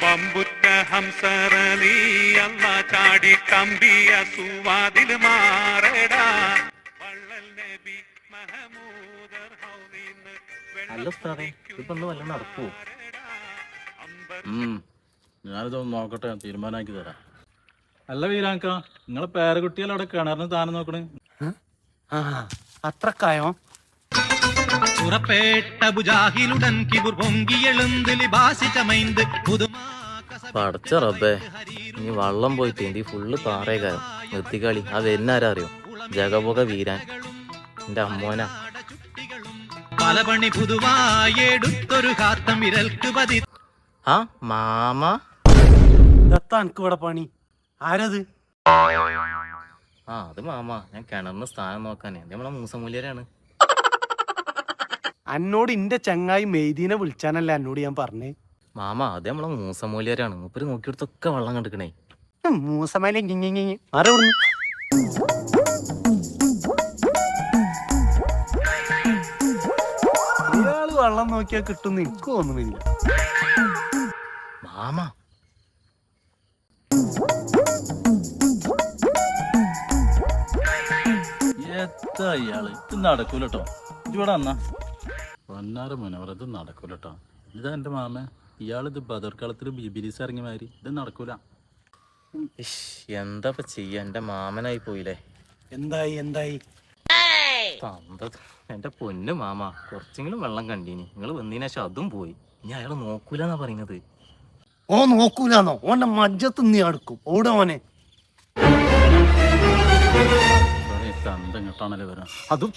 വമ്പുറ്റ ഹംസറലി അല്ല ചാടി കമ്പിയ സുവാതിൽ മാറടാ വള്ളൽ നബി മഹമൂദർ ഹൗലിന്ന് നടക്കൂ. ഞാനിതൊന്ന് നോക്കട്ടെ, തീരുമാനാക്കി തരാം. അല്ല വീരാങ്ക, നിങ്ങളെ പേരക്കുട്ടികൾ അവിടെ കിണറിന് താനം നോക്കണേ. അത്രക്കായോ? പടച്ച റബ്ബേ, ഇനി വള്ളം പോയി തേണ്ടി ഫുള്ള് പാറേകാരം നിർത്തിക്കളി. ആ വരുന്നാരാ അറിയോ? ജഗപുക വീരാൻ എന്റെ അമ്മോന. പലപണി പുതുവായെടുത്തൊരു കാത്തം വിരൽക്ക് പതി. ആ മാമ എനിക്ക് ഇവിടെ പണി. ആരത്? ആ അത് മാമ, ഞാൻ കിണറിന് സ്ഥാനം നോക്കാനേ. നമ്മളെ മൂസമൂല്യരാണ്. എന്നോട് ഇന്റെ ചങ്ങായി മെയ്തീനെ വിളിച്ചാനല്ല എന്നോട് ഞാൻ പറഞ്ഞേ. മാമ അത് നമ്മളെ മൂസമൂല്യരാണ്. മൂപ്പര് നോക്കിയെടുത്തൊക്കെ വെള്ളം കണ്ടിക്കണേ. മൂസമല ഇയാള് വെള്ളം നോക്കിയാ കിട്ടുന്ന എനിക്ക് തോന്നുന്നില്ല. മാമ എത്താ ഇയാള്? ഇത് നടക്കൂലട്ടോ. ഇവിടെ വന്നാ പൊന്നാര മുനവർ, ഇത് നടക്കൂലട്ടോ. ഇതാ എന്റെ മാമ. ഇയാളിത് ബദർക്കളത്തിൽ ബിബിലിസ് ഇറങ്ങി മാതിരി. ഇത് നടക്കൂല. എന്താ ചെയ്യാ, എന്റെ മാമനായി പോയില്ലേ. എന്തായി എന്റെ പൊന്നു മാമ, കുറച്ചെങ്കിലും വെള്ളം കണ്ടീനി. നിങ്ങൾ വന്നതിന് ശേഷം അതും പോയി. ഇനി അയാള് നോക്കൂലെന്നാ പറയുന്നത്. ഓ നോക്കൂലാന്നോ? ഓന്റെ മജ്ജത്ത് നീ അടുക്കും. ഓടെ മോനെ തണ്ടങ്ങട്ടാണല്ലേ വരാം. അതും